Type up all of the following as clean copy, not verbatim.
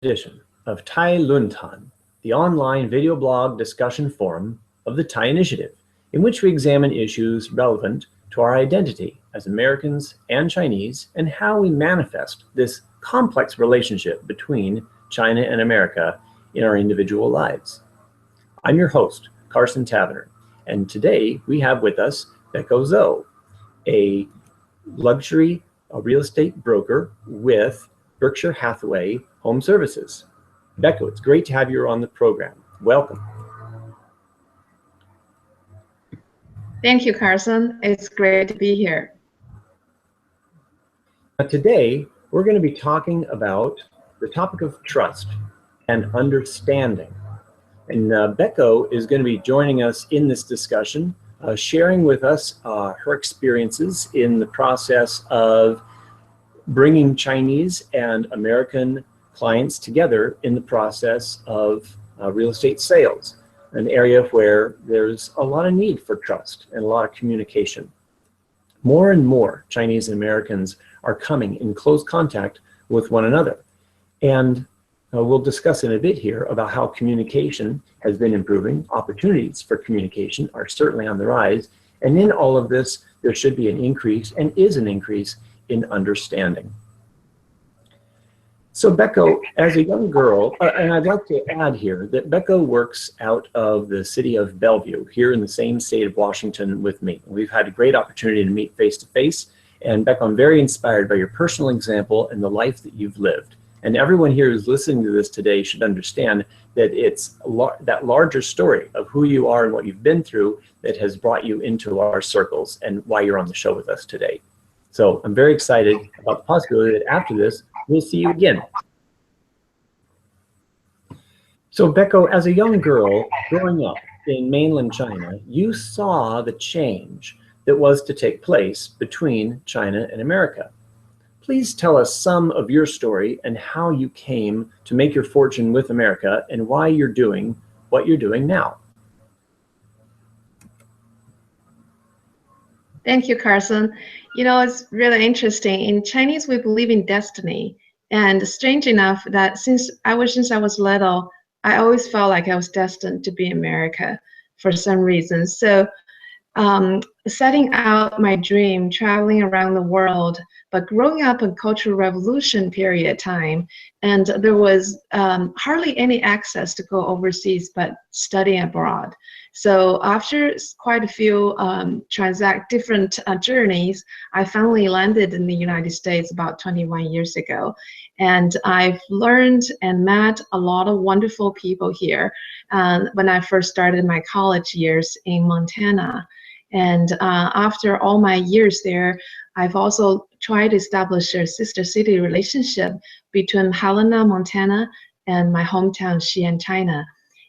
edition of Tai Luntan, the online video blog discussion forum of the Tai Initiative, in which we examine issues relevant to our identity as Americans and Chinese and how we manifest this complex relationship between China and America in our individual lives. I'm your host, Carson Tavener, and today we have with us Becca Zou, a luxury real estate broker with Berkshire Hathaway Home Services. Becca, it's great to have you on the program. Welcome. Thank you, Carson. It's great to be here. Today, we're going to be talking about the topic of trust and understanding. And Becca is going to be joining us in this discussion, sharing with us her experiences in the process of bringing Chinese and American clients together in the process of real estate sales, an area where there's a lot of need for trust and a lot of communication. More and more Chinese and Americans are coming in close contact with one another. And we'll discuss in a bit here about how communication has been improving. Opportunities for communication are certainly on the rise. And in all of this, there should be an increase, and is an increase, in understanding. So Becca, as a young girl, and I'd like to add here that Becca works out of the city of Bellevue, here in the same state of Washington with me. We've had a great opportunity to meet face to face. And Becca, I'm very inspired by your personal example and the life that you've lived. And everyone here who's listening to this today should understand that it's that larger story of who you are and what you've been through that has brought you into our circles and why you're on the show with us today. So I'm very excited about the possibility that after this, we'll see you again. So Becca, as a young girl growing up in mainland China, you saw the change that was to take place between China and America. Please tell us some of your story and how you came to make your fortune with America and why you're doing what you're doing now. Thank you, Carson. You know, it's really interesting. In Chinese, we believe in destiny. And strange enough that since I was little, I always felt like I was destined to be in America for some reason. So setting out my dream, traveling around the world, but growing up in Cultural Revolution period time, and there was hardly any access to go overseas but study abroad. So after quite a few different journeys, I finally landed in the United States about 21 years ago. And I've learned and met a lot of wonderful people here when I first started my college years in Montana. And after all my years there, I've also tried to establish a sister city relationship between Helena, Montana, and my hometown, Xi'an, China.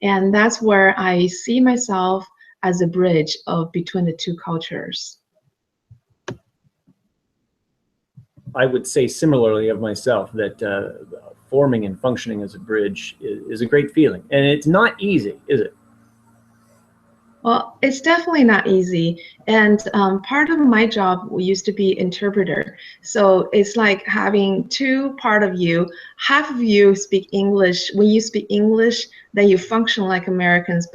And that's where I see myself as a bridge between the two cultures. I would say similarly of myself that forming and functioning as a bridge is a great feeling. And it's not easy, is it? Well, it's definitely not easy. And part of my job used to be interpreter. So it's like having two parts of you. Half of you speak English. When you speak English, then you function like Americans.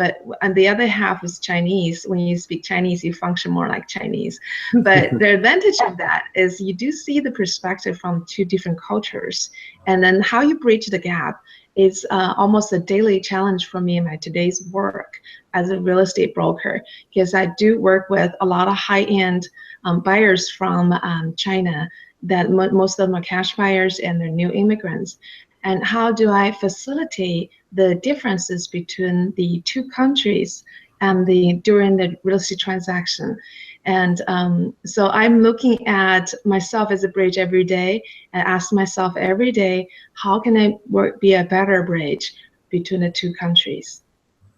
And the other half is Chinese. When you speak Chinese, you function more like Chinese. But the advantage of that is you do see the perspective from two different cultures. And then how you bridge the gap is almost a daily challenge for me in my today's work as a real estate broker, because I do work with a lot of high-end buyers from China that most of them are cash buyers and they're new immigrants. And how do I facilitate the differences between the two countries and during the real estate transaction? And so I'm looking at myself as a bridge every day and ask myself every day, how can I be a better bridge between the two countries?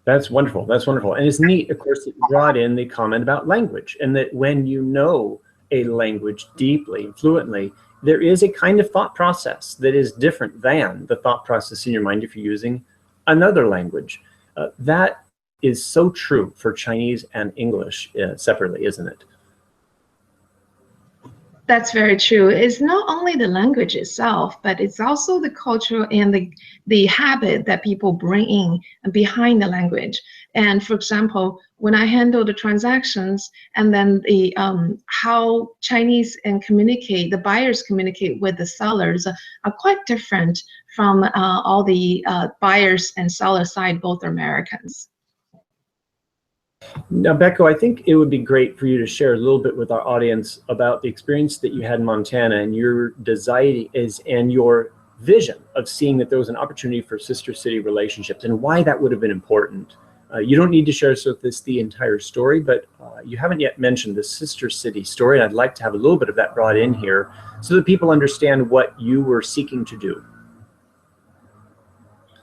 That's wonderful. That's wonderful. And it's neat, of course, that you brought in the comment about language, and that when you know a language deeply, fluently, there is a kind of thought process that is different than the thought process in your mind if you're using another language. That is so true for Chinese and English separately, isn't it? That's very true. It's not only the language itself, but it's also the culture and the habit that people bring in behind the language. And for example, when I handle the transactions and then the how Chinese and communicate, the buyers communicate with the sellers are quite different from all the buyers and seller side, both are Americans. Now, Becca, I think it would be great for you to share a little bit with our audience about the experience that you had in Montana and your desire is and your vision of seeing that there was an opportunity for sister city relationships and why that would have been important. You don't need to share with us the entire story, but you haven't yet mentioned the sister city story, and I'd like to have a little bit of that brought in here so that people understand what you were seeking to do.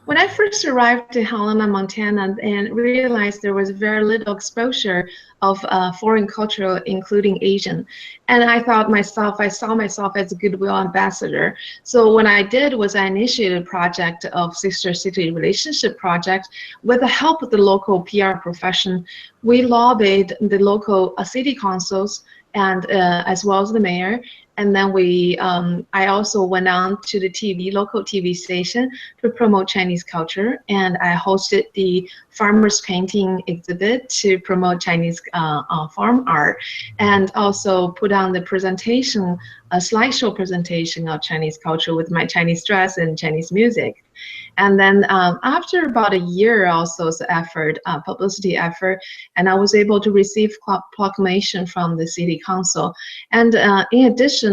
When I first arrived to Helena, Montana, and realized there was very little exposure of foreign culture, including Asian, and I saw myself as a goodwill ambassador. So what I did was I initiated a project of Sister City Relationship Project with the help of the local PR profession. We lobbied the local city councils and as well as the mayor. And then I also went on to the local TV station to promote Chinese culture. And I hosted the farmers painting exhibit to promote Chinese farm art, and also put on the presentation, a slideshow presentation of Chinese culture with my Chinese dress and Chinese music. And then after about a year also's effort, publicity effort, and I was able to receive proclamation from the city council. And in addition,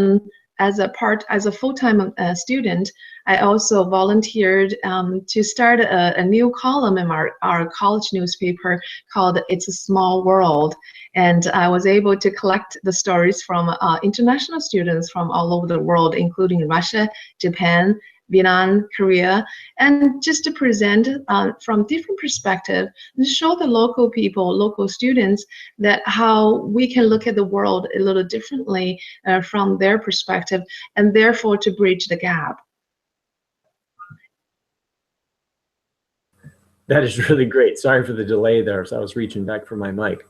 as a full-time student, I also volunteered to start a new column in our college newspaper called It's a Small World. And I was able to collect the stories from international students from all over the world, including Russia, Japan, Vietnam, Korea, and just to present from different perspectives and show the local people, local students, that how we can look at the world a little differently from their perspective, and therefore to bridge the gap. That is really great. Sorry for the delay there, so I was reaching back for my mic.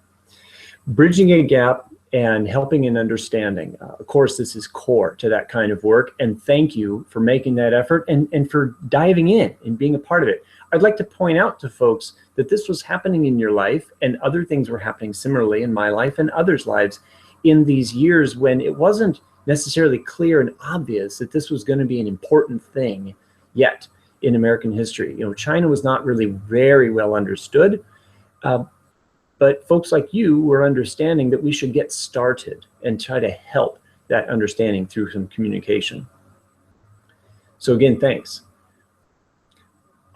Bridging a gap and helping and understanding. Of course, this is core to that kind of work, and thank you for making that effort and for diving in and being a part of it. I'd like to point out to folks that this was happening in your life, and other things were happening similarly in my life and others' lives in these years when it wasn't necessarily clear and obvious that this was going to be an important thing yet in American history. You know, China was not really very well understood. But folks like you were understanding that we should get started and try to help that understanding through some communication. So again, thanks.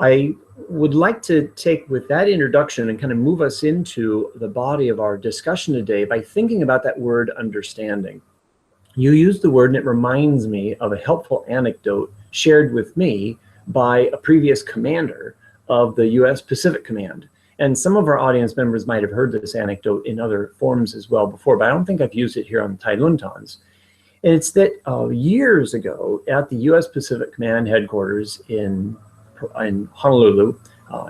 I would like to take with that introduction and kind of move us into the body of our discussion today by thinking about that word understanding. You used the word, and it reminds me of a helpful anecdote shared with me by a previous commander of the US Pacific Command. And some of our audience members might have heard this anecdote in other forms as well before, but I don't think I've used it here on Tai Luntans. And it's that years ago at the US Pacific Command headquarters in Honolulu,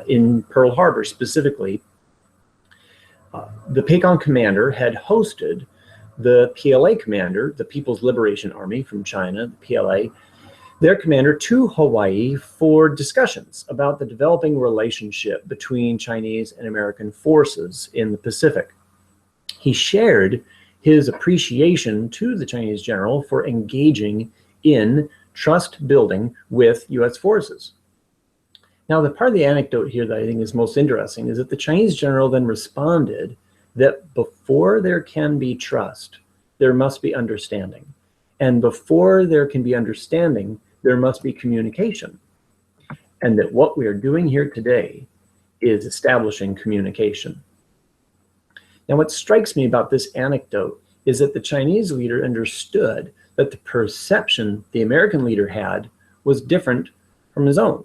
in Pearl Harbor specifically, the PACON commander had hosted the PLA commander, the People's Liberation Army from China, the PLA, their commander to Hawaii for discussions about the developing relationship between Chinese and American forces in the Pacific. He shared his appreciation to the Chinese general for engaging in trust building with US forces. Now, the part of the anecdote here that I think is most interesting is that the Chinese general then responded that before there can be trust, there must be understanding. And before there can be understanding, there must be communication. And that what we are doing here today is establishing communication. Now, what strikes me about this anecdote is that the Chinese leader understood that the perception the American leader had was different from his own.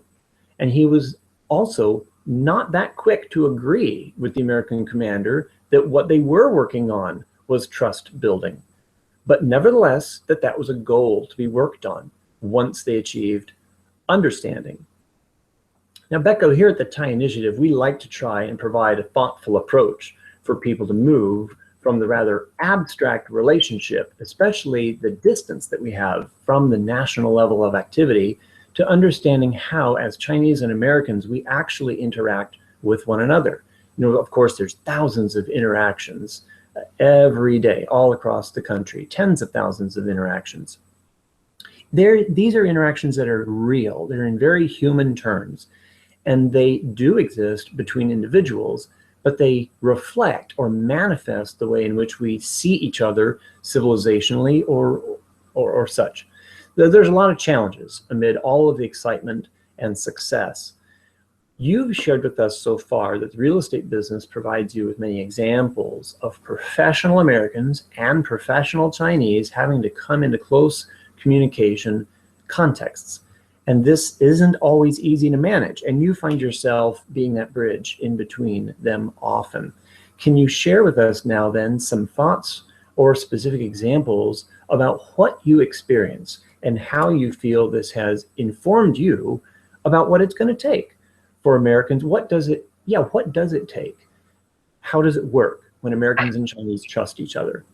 And he was also not that quick to agree with the American commander that what they were working on was trust building. But nevertheless, that was a goal to be worked on once they achieved understanding. Now, Becca, here at the Tai Initiative, we like to try and provide a thoughtful approach for people to move from the rather abstract relationship, especially the distance that we have from the national level of activity, to understanding how, as Chinese and Americans, we actually interact with one another. Of course, there's thousands of interactions every day, all across the country, tens of thousands of interactions. These are interactions that are real. They're in very human terms, and they do exist between individuals, but they reflect or manifest the way in which we see each other civilizationally or such. There's a lot of challenges amid all of the excitement and success. You've shared with us so far that the real estate business provides you with many examples of professional Americans and professional Chinese having to come into close communication contexts. And this isn't always easy to manage, and you find yourself being that bridge in between them often. Can you share with us now then some thoughts or specific examples about what you experience and how you feel this has informed you about what it's going to take for Americans? What does it take? How does it work when Americans and Chinese trust each other?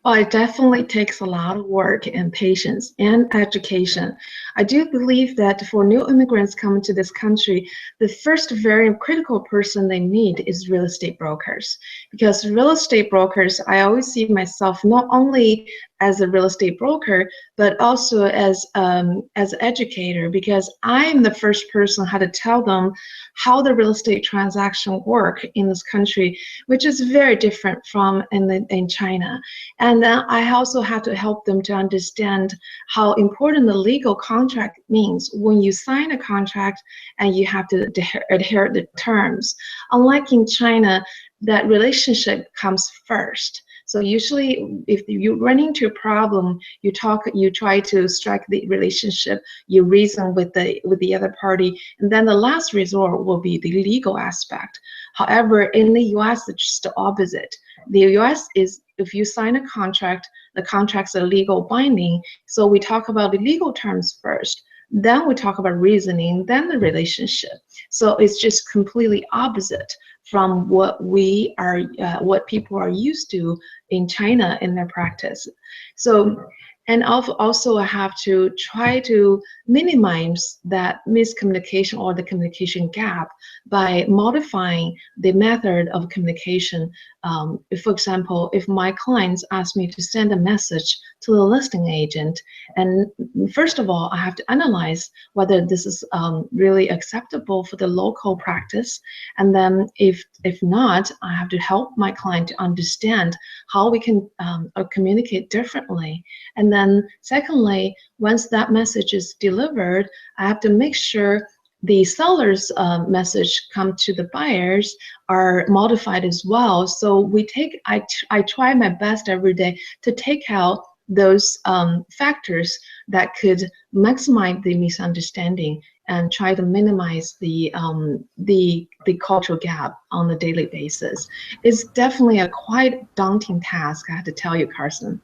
Well, it definitely takes a lot of work and patience and education. I do believe that for new immigrants coming to this country, the first very critical person they need is real estate brokers. Because real estate brokers, I always see myself not only as a real estate broker, but also as an educator, because I'm the first person how to tell them how the real estate transaction work in this country, which is very different from in China. And then I also have to help them to understand how important the legal contract means when you sign a contract and you have to adhere the terms. Unlike in China, that relationship comes first. So usually if you run into a problem, you try to strike the relationship, you reason with the other party, and then the last resort will be the legal aspect. However, in the US, it's just the opposite. The US is, if you sign a contract, the contracts are legal binding. So we talk about the legal terms first, then we talk about reasoning, then the relationship. So it's just completely opposite from what what people are used to in China in their practice. So, and also I have to try to minimize that miscommunication or the communication gap by modifying the method of communication. For example, if my clients ask me to send a message to the listing agent, and first of all, I have to analyze whether this is really acceptable for the local practice. And then if not, I have to help my client to understand how we can communicate differently. And then secondly, once that message is delivered, I have to make sure the seller's message come to the buyers are modified as well. So I try my best every day to take out those factors that could maximize the misunderstanding and try to minimize the cultural gap on a daily basis. It's definitely a quite daunting task, I have to tell you, Carson.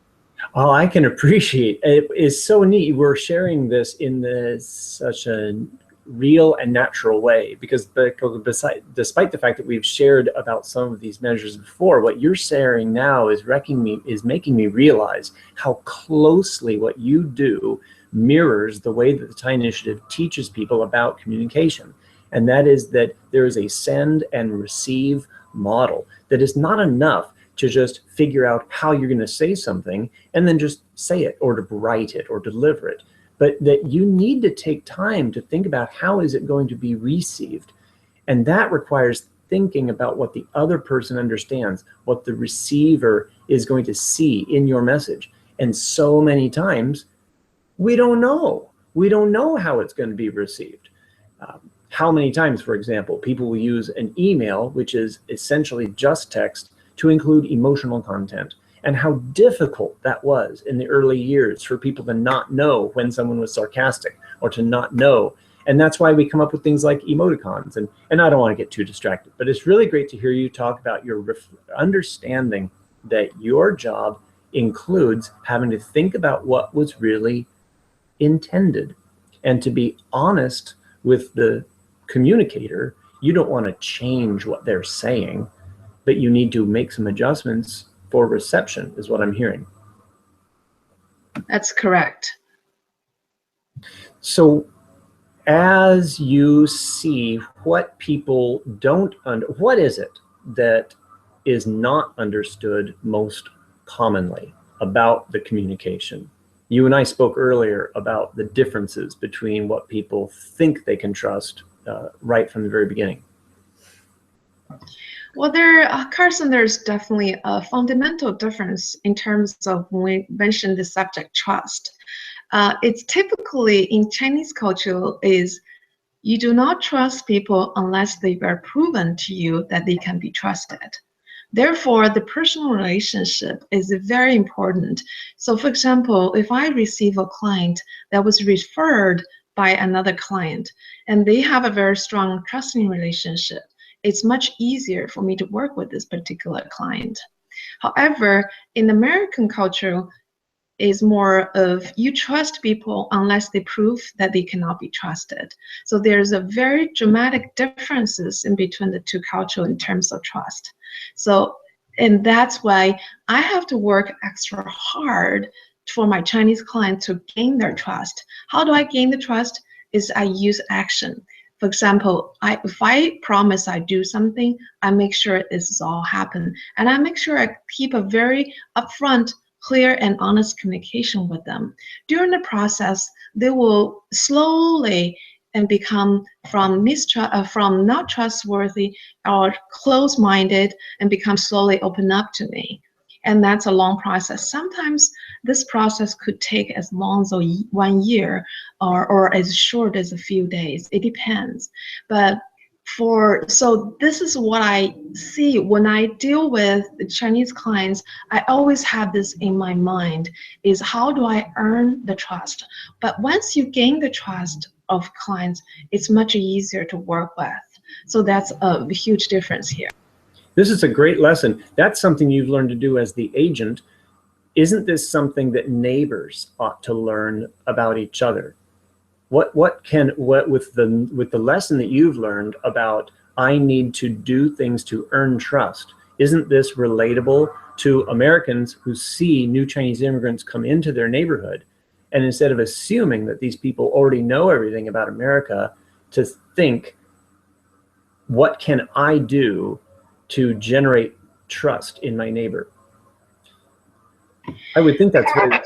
Oh, I can appreciate it. It's so neat. We're sharing this in such a real and natural way, because despite the fact that we've shared about some of these measures before, what you're sharing now is making me realize how closely what you do mirrors the way that the Tai Initiative teaches people about communication. And that is that there is a send and receive model, that is not enough to just figure out how you're going to say something and then just say it or to write it or deliver it, but that you need to take time to think about how is it going to be received. And that requires thinking about what the other person understands, what the receiver is going to see in your message. And so many times we don't know. We don't know how it's going to be received. How many times, for example, people will use an email, which is essentially just text, to include emotional content, and how difficult that was in the early years for people to not know when someone was sarcastic or to not know. And that's why we come up with things like emoticons. And I don't want to get too distracted, but it's really great to hear you talk about your understanding that your job includes having to think about what was really intended and to be honest with the communicator. You don't want to change what they're saying. but you need to make some adjustments for reception, is what I'm hearing. That's correct. So as you see what people don't what is it that is not understood most commonly about the communication? You and I spoke earlier about the differences between what people think they can trust right from the very beginning. Well, Carson, there's definitely a fundamental difference in terms of when we mention the subject trust. It's typically in Chinese culture is you do not trust people unless they are proven to you that they can be trusted. Therefore, the personal relationship is very important. So for example, if I receive a client that was referred by another client and they have a very strong trusting relationship, it's much easier for me to work with this particular client. However, in American culture, is more of you trust people unless they prove that they cannot be trusted. So there's a very dramatic differences in between the two cultures in terms of trust. So, and that's why I have to work extra hard for my Chinese clients to gain their trust. How do I gain the trust? Is I use action. For example, if I promise I do something, I make sure this all happen. And I make sure I keep a very upfront, clear and honest communication with them. During the process, they will slowly and become from not trustworthy or close-minded and become slowly open up to me. And that's a long process. Sometimes this process could take as long as 1 year or as short as a few days. It depends. But so this is what I see when I deal with the Chinese clients. I always have this in my mind is how do I earn the trust? But once you gain the trust of clients, it's much easier to work with. So that's a huge difference here. This is a great lesson. That's something you've learned to do as the agent. Isn't this something that neighbors ought to learn about each other? What with the lesson that you've learned about I need to do things to earn trust, isn't this relatable to Americans who see new Chinese immigrants come into their neighborhood, and instead of assuming that these people already know everything about America, to think, what can I do to generate trust in my neighbor? I would think that's very.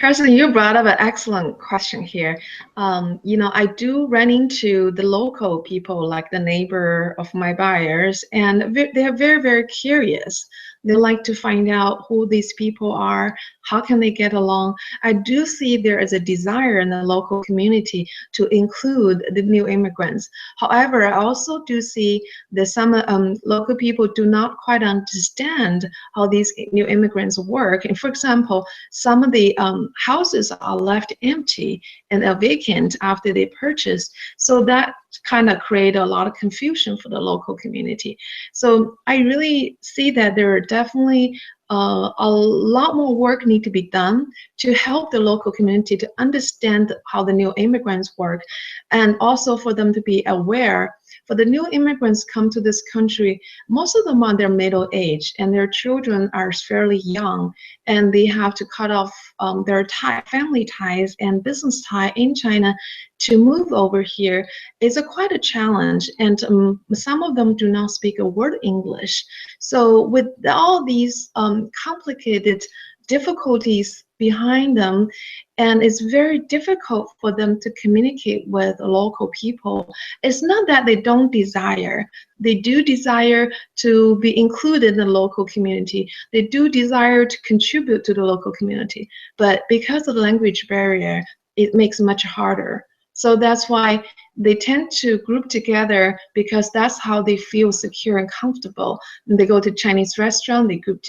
Carson, you brought up an excellent question here. I do run into the local people, like the neighbor of my buyers, and they are very, very curious. They like to find out who these people are, how can they get along. I do see there is a desire in the local community to include the new immigrants. However, I also do see that some local people do not quite understand how these new immigrants work. And for example, some of the houses are left empty and are vacant after they purchase. So that kind of create a lot of confusion for the local community. So I really see that there are definitely a lot more work need to be done to help the local community to understand how the new immigrants work, and also for them to be aware. For the new immigrants come to this country, most of them are their middle age and their children are fairly young, and they have to cut off their family ties and business tie in China to move over here. It's quite a challenge, and some of them do not speak a word English. So with all these complicated difficulties behind them, and it's very difficult for them to communicate with local people. It's not that they don't desire. They do desire to be included in the local community. They do desire to contribute to the local community. But because of the language barrier, it makes it much harder. So that's why they tend to group together, because that's how they feel secure and comfortable. And they go to Chinese restaurant,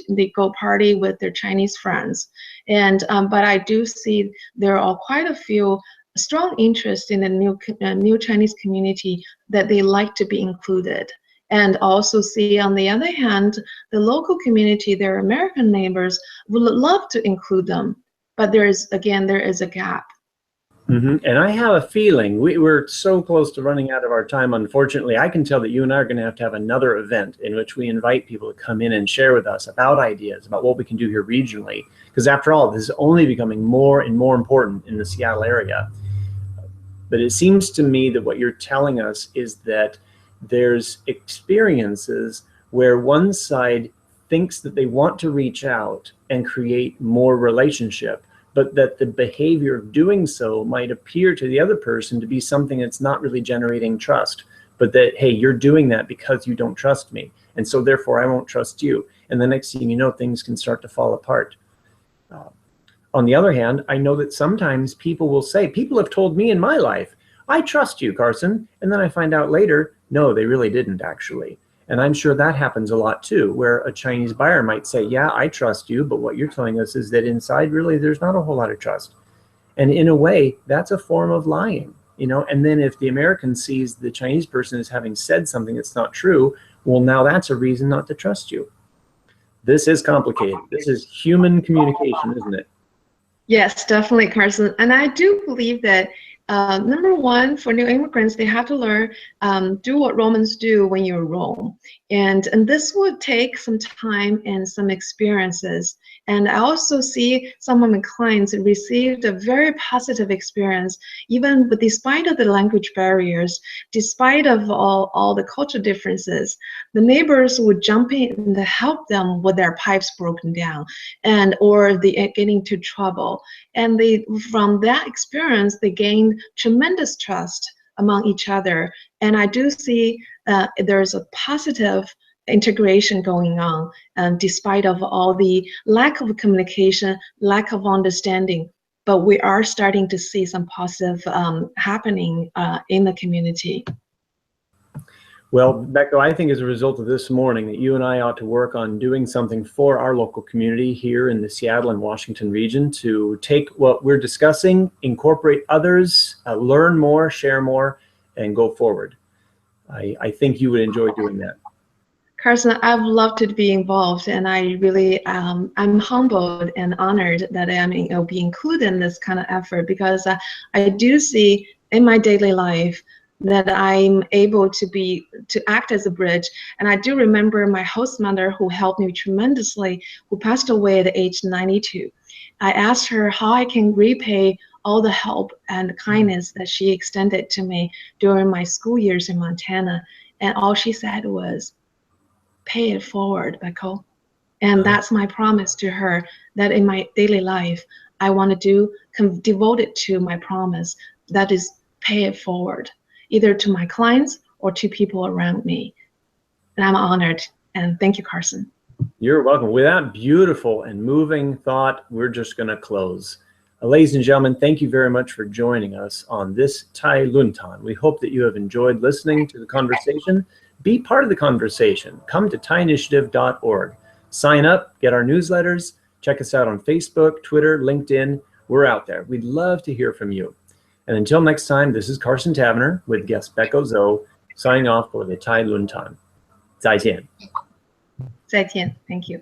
they go party with their Chinese friends. And but I do see there are quite a few strong interest in the new Chinese community that they like to be included. And also see, on the other hand, the local community, their American neighbors, would love to include them. But there is a gap. And I have a feeling we're so close to running out of our time. Unfortunately, I can tell that you and I are going to have another event in which we invite people to come in and share with us about ideas, about what we can do here regionally. Because after all, this is only becoming more and more important in the Seattle area. But it seems to me that what you're telling us is that there's experiences where one side thinks that they want to reach out and create more relationship, but that the behavior of doing so might appear to the other person to be something that's not really generating trust, but that, hey, you're doing that because you don't trust me, and so therefore I won't trust you. And the next thing you know, things can start to fall apart. On the other hand, I know that sometimes people will say, people have told me in my life, I trust you, Carson. And then I find out later, no, they really didn't actually. And I'm sure that happens a lot too, where a Chinese buyer might say, yeah, I trust you, but what you're telling us is that inside really there's not a whole lot of trust. And in a way, that's a form of lying, you know. And then if the American sees the Chinese person as having said something that's not true, well, now that's a reason not to trust you. This is complicated. This is human communication, isn't it? Yes, definitely, Carson. And I do believe that number one, for new immigrants, they have to learn do what Romans do when you roam. And this would take some time and some experiences. And I also see some of my clients received a very positive experience, even but despite of the language barriers, despite of all the cultural differences, the neighbors would jump in and help them with their pipes broken down and or they getting into trouble. And they, from that experience, they gained tremendous trust among each other. And I do see there's a positive integration going on, despite of all the lack of communication, lack of understanding. But we are starting to see some positive happening in the community. Well, Becca, I think as a result of this morning that you and I ought to work on doing something for our local community here in the Seattle and Washington region to take what we're discussing, incorporate others, learn more, share more, and go forward. I think you would enjoy doing that. Carson, I'd love to be involved, and I really, I'm humbled and honored that I'm be included in this kind of effort, because I do see in my daily life that I'm able to act as a bridge. And I do remember my host mother, who helped me tremendously, who passed away at age 92. I asked her how I can repay all the help and kindness that she extended to me during my school years in Montana. And all she said was, pay it forward, Becca. And that's my promise to her, that in my daily life, I want to devote it to my promise, that is pay it forward, either to my clients or to people around me. And I'm honored. And thank you, Carson. You're welcome. With that beautiful and moving thought, we're just going to close. Ladies and gentlemen, thank you very much for joining us on this Tai Luntan. We hope that you have enjoyed listening to the conversation. Be part of the conversation. Come to taiinitiative.org. Sign up, get our newsletters, check us out on Facebook, Twitter, LinkedIn. We're out there. We'd love to hear from you. And until next time, this is Carson Tavener with guest Becca Zou, signing off for the Tai Luntan. 再见. 再见. Thank you.